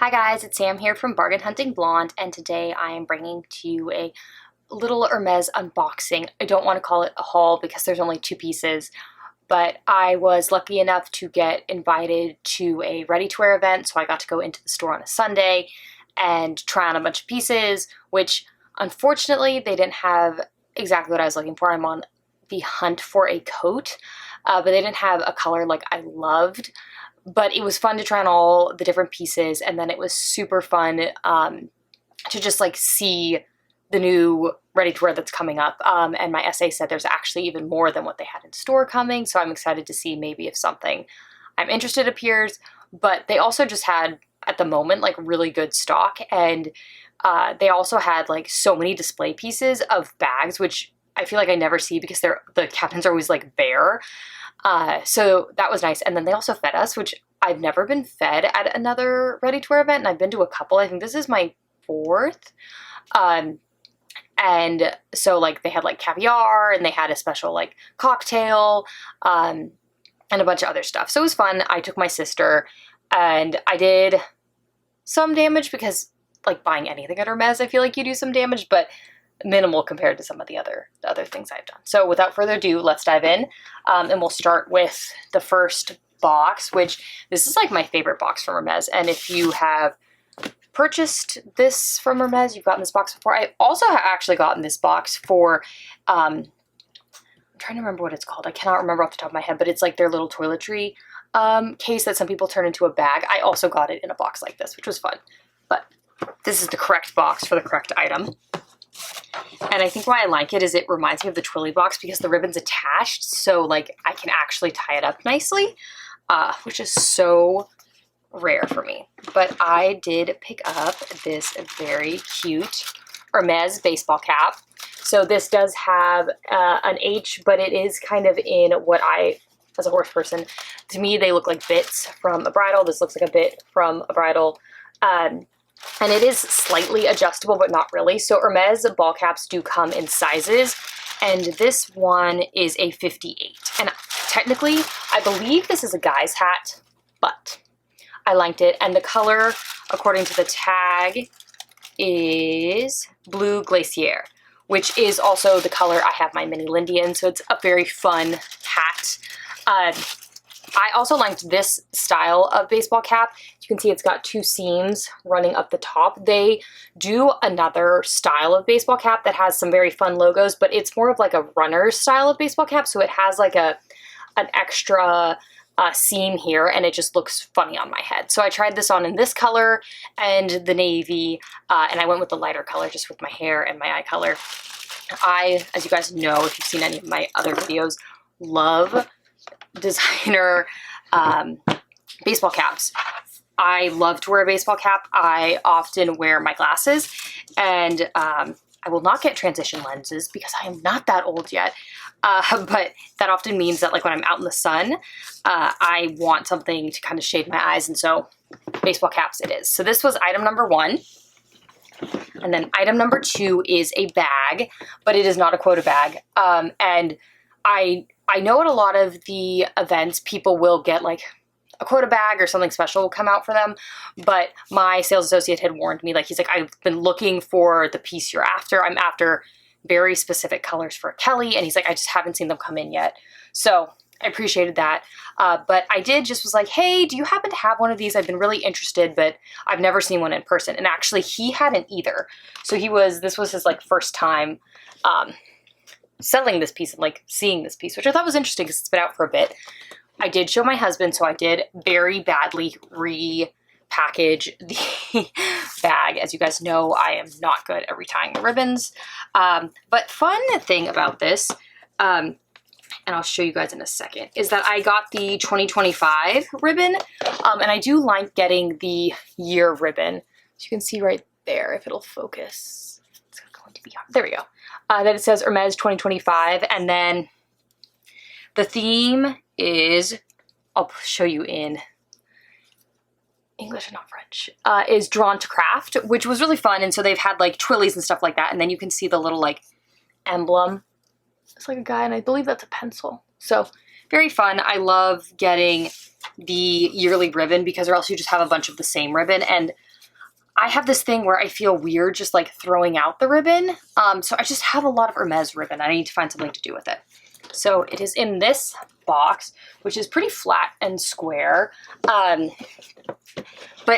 Hi guys, it's Sam here from Bargain Hunting Blonde, and today I am bringing to you a little Hermes unboxing. I don't want to call it a haul because there's only two pieces, but I was lucky enough to get invited to a ready-to-wear event, so I got to go into the store on a Sunday and try on a bunch of pieces, which unfortunately they didn't have exactly what I was looking for. I'm on the hunt for a coat, but they didn't have a color like I loved. But it was fun to try on all the different pieces, and then it was super fun to just like see the new ready-to-wear that's coming up. And my essay said there's actually even more than what they had in store coming, so I'm excited to see maybe if something I'm interested appears. But they also just had, at the moment, like really good stock, and they also had like so many display pieces of bags, which I feel like I never see because the cabinets are always like bare. So that was nice. And then they also fed us, which I've never been fed at another ready-to-wear event, and I've been to a couple. I think this is my fourth. And so like they had like caviar, and they had a special like cocktail, and a bunch of other stuff. So it was fun. I took my sister, and I did some damage because like buying anything at Hermes, I feel like you do some damage, but minimal compared to some of the other things I've done. So without further ado, let's dive in, and we'll start with the first box, which this is like my favorite box from Hermes. And if you have purchased this from Hermes, you've gotten this box before. I also have actually gotten this box for, I'm trying to remember what it's called. I cannot remember off the top of my head, but it's like their little toiletry case that some people turn into a bag. I also got it in a box like this, which was fun. But this is the correct box for the correct item. And I think why I like it is it reminds me of the Twilly box because the ribbon's attached, so like I can actually tie it up nicely, which is so rare for me. But I did pick up this very cute Hermes baseball cap. So this does have an H, but it is kind of in what I, as a horse person, to me they look like bits from a bridle. This looks like a bit from a bridle. And it is slightly adjustable, but not really. So Hermes ball caps do come in sizes, and this one is a 58. And technically, I believe this is a guy's hat, but I liked it. And the color, according to the tag, is Blue Glacier, which is also the color I have my mini Lindy in. So it's a very fun hat. I also liked this style of baseball cap. You can see it's got two seams running up the top. They do another style of baseball cap that has some very fun logos, but it's more of like a runner's style of baseball cap. So it has like an extra seam here, and it just looks funny on my head. So I tried this on in this color and the navy, and I went with the lighter color just with my hair and my eye color. I, as you guys know, if you've seen any of my other videos, love designer baseball caps. I love to wear a baseball cap. I often wear my glasses, and I will not get transition lenses because I am not that old yet. But that often means that like when I'm out in the sun, I want something to kind of shade my eyes, and so baseball caps it is. So this was item number one. And then item number two is a bag, but it is not a quota bag. And I know at a lot of the events, people will get like a quota bag or something special will come out for them. But my sales associate had warned me, like, he's like, I've been looking for the piece you're after. I'm after very specific colors for Kelly. And he's like, I just haven't seen them come in yet. So I appreciated that. But I was like, hey, do you happen to have one of these? I've been really interested, but I've never seen one in person. And actually he hadn't either. So this was his like first time, selling this piece and like seeing this piece, which I thought was interesting because it's been out for a bit. I did show my husband, so I did very badly repackage the bag. As you guys know, I am not good at retying the ribbons. But fun thing about this, and I'll show you guys in a second, is that I got the 2025 ribbon, and I do like getting the year ribbon. As you can see right there, if it'll focus, it's going to be hard. There we go. That it says Hermes 2025, and then the theme is, I'll show you in English and not French, is Drawn to Craft, which was really fun. And so they've had like Twillies and stuff like that, and then you can see the little like emblem. It's like a guy, and I believe that's a pencil. So very fun. I love getting the yearly ribbon because or else you just have a bunch of the same ribbon, and I have this thing where I feel weird just like throwing out the ribbon. So I just have a lot of Hermes ribbon. I need to find something to do with it. So it is in this box, which is pretty flat and square. But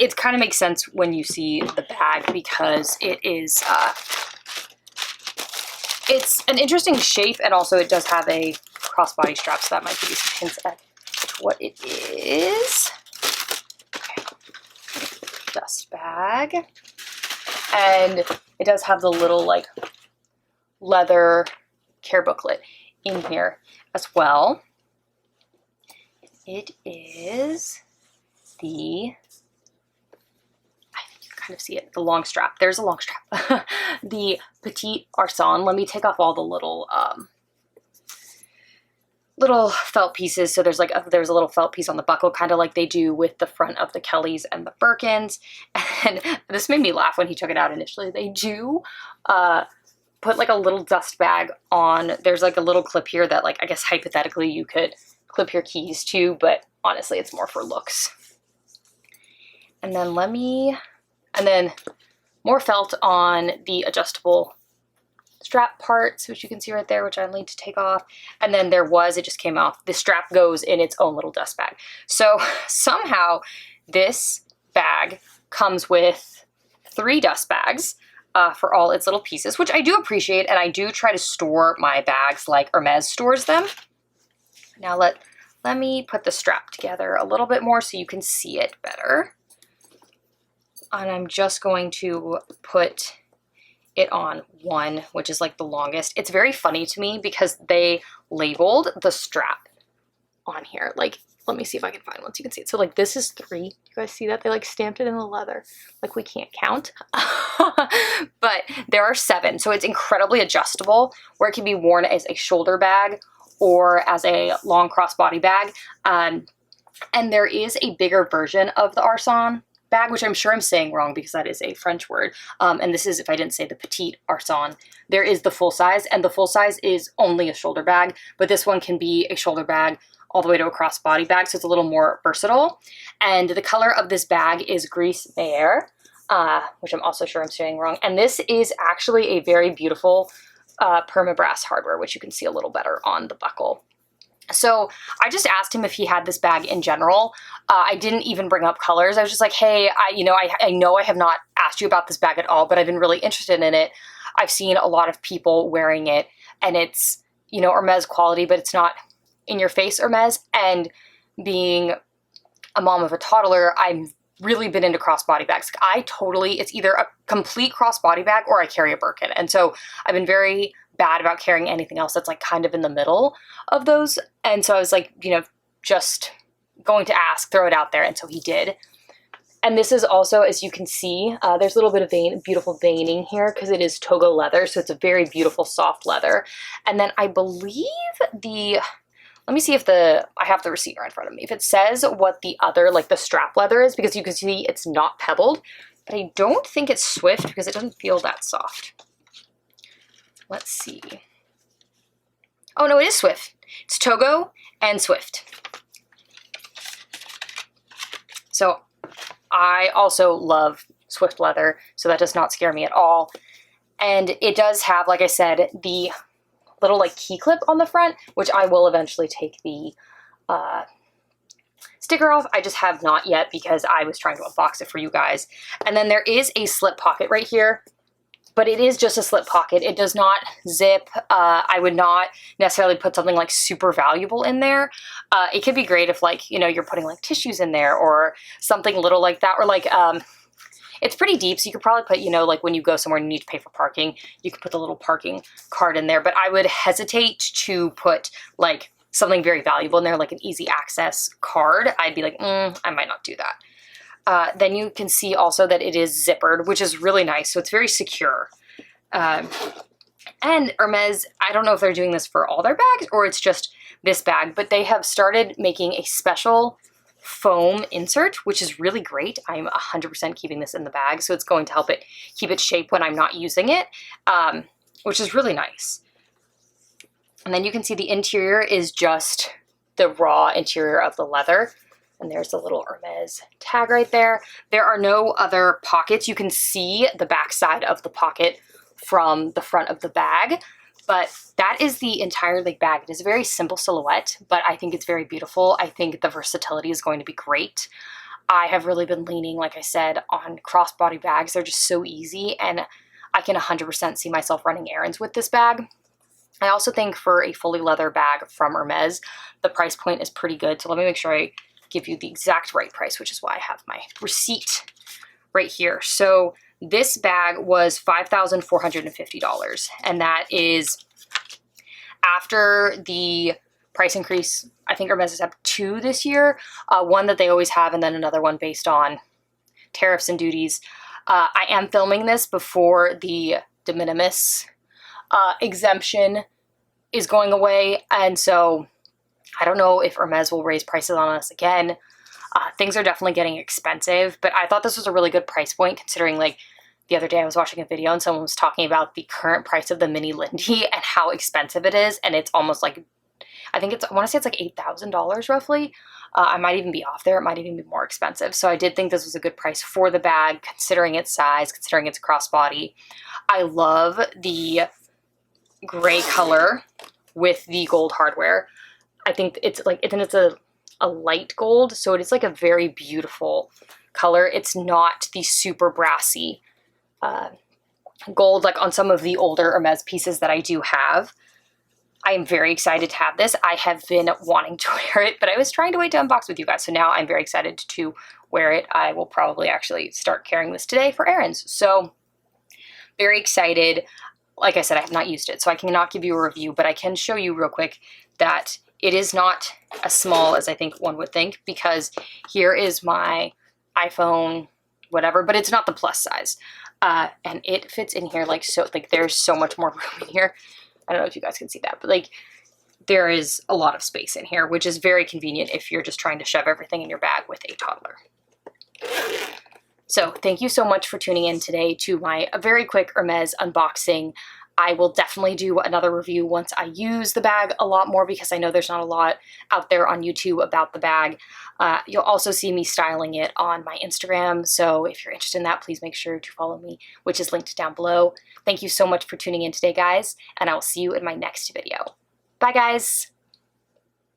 it kind of makes sense when you see the bag because it is, it's an interesting shape, and also it does have a crossbody strap, so that might give you some hints at what it is. Okay. Dust bag. And it does have the little like leather care booklet in here as well. It is the, I think you kind of see it, the long strap. There's a long strap. The Petite Arson. Let me take off all the little little felt pieces. So there's like there's a little felt piece on the buckle, kind of like they do with the front of the Kellys and the Birkins. And this made me laugh when he took it out initially. They do put like a little dust bag on. There's like a little clip here that like I guess hypothetically you could clip your keys to, but honestly it's more for looks. And then more felt on the adjustable strap parts, which you can see right there, which I need to take off. And then it just came off. The strap goes in its own little dust bag. So somehow this bag comes with 3 dust bags for all its little pieces, which I do appreciate, and I do try to store my bags like Hermes stores them. Now let me put the strap together a little bit more so you can see it better. And I'm just going to put it on 1, which is like the longest. It's very funny to me because they labeled the strap on here. Like, let me see if I can find one so you can see it. So like this is 3. You guys see that? They like stamped it in the leather. Like we can't count. But there are 7. So it's incredibly adjustable, where it can be worn as a shoulder bag or as a long crossbody bag. And there is a bigger version of the Arson bag, which I'm sure I'm saying wrong because that is a French word. And this is, if I didn't say, the Petite Arson. There is the full size, and the full size is only a shoulder bag, but this one can be a shoulder bag all the way to a crossbody bag, so it's a little more versatile. And the color of this bag is Gris Meyer, which I'm also sure I'm saying wrong. And this is actually a very beautiful permabrass hardware, which you can see a little better on the buckle. So I just asked him if he had this bag in general. I didn't even bring up colors. I was just like, hey, I know I have not asked you about this bag at all, but I've been really interested in it. I've seen a lot of people wearing it, and it's, Hermes quality, but it's not in your face Hermes. And being a mom of a toddler, I've really been into crossbody bags. It's either a complete crossbody bag or I carry a Birkin. And so I've been very bad about carrying anything else that's like kind of in the middle of those. And so I was like, just going to ask, throw it out there. And so he did. And this is also, as you can see, there's a little bit of beautiful veining here because it is Togo leather. So it's a very beautiful soft leather. And then I believe let me see if I have the receipt right in front of me. If it says what the other, like the strap leather is, because you can see it's not pebbled, but I don't think it's Swift because it doesn't feel that soft. Let's see. Oh no, it is Swift. It's Togo and Swift. So I also love Swift leather, so that does not scare me at all. And it does have, like I said, the little like key clip on the front, which I will eventually take the sticker off. I just have not yet because I was trying to unbox it for you guys. And then there is a slip pocket right here, but it is just a slip pocket. It does not zip. I would not necessarily put something like super valuable in there. It could be great if like, you're putting like tissues in there or something little like that, or like, it's pretty deep, so you could probably put, like when you go somewhere and you need to pay for parking, you could put the little parking card in there. But I would hesitate to put like something very valuable in there, like an easy access card. I'd be like, I might not do that. Then you can see also that it is zippered, which is really nice. So it's very secure. And Hermes, I don't know if they're doing this for all their bags or it's just this bag, but they have started making a special foam insert, which is really great. I'm 100% keeping this in the bag, so it's going to help it keep its shape when I'm not using it, which is really nice. And then you can see the interior is just the raw interior of the leather. And there's the little Hermes tag right there. There are no other pockets. You can see the back side of the pocket from the front of the bag, but that is the entire bag. It is a very simple silhouette, but I think it's very beautiful. I think the versatility is going to be great. I have really been leaning, like I said, on crossbody bags. They're just so easy, and I can 100% see myself running errands with this bag. I also think for a fully leather bag from Hermes, the price point is pretty good. So let me make sure I give you the exact right price, which is why I have my receipt right here. So this bag was $5,450, and that is after the price increase. I think Hermes has had 2 this year, one that they always have, and then another one based on tariffs and duties. I am filming this before the de minimis exemption is going away, and so I don't know if Hermes will raise prices on us again. Things are definitely getting expensive, but I thought this was a really good price point considering, like, the other day I was watching a video and someone was talking about the current price of the mini Lindy and how expensive it is, and it's almost like, I want to say it's like $8,000 roughly. I might even be off there. It might even be more expensive. So I did think this was a good price for the bag, considering its size, considering its crossbody. I love the gray color with the gold hardware. I think it's like, it's a light gold, so it is like a very beautiful color. It's not the super brassy gold like on some of the older Hermes pieces that I do have. I am very excited to have this. I have been wanting to wear it, but I was trying to wait to unbox with you guys, so now I'm very excited to wear it. I will probably actually start carrying this today for errands, so very excited. Like I said, I have not used it, so I cannot give you a review, but I can show you real quick that it is not as small as I think one would think, because here is my iPhone, whatever, but it's not the plus size. And it fits in here like so, like there's so much more room in here. I don't know if you guys can see that, but like there is a lot of space in here, which is very convenient if you're just trying to shove everything in your bag with a toddler. So thank you so much for tuning in today to my very quick Hermes unboxing. I will definitely do another review once I use the bag a lot more, because I know there's not a lot out there on YouTube about the bag. You'll also see me styling it on my Instagram, so if you're interested in that, please make sure to follow me, which is linked down below. Thank you so much for tuning in today, guys, and I will see you in my next video. Bye, guys!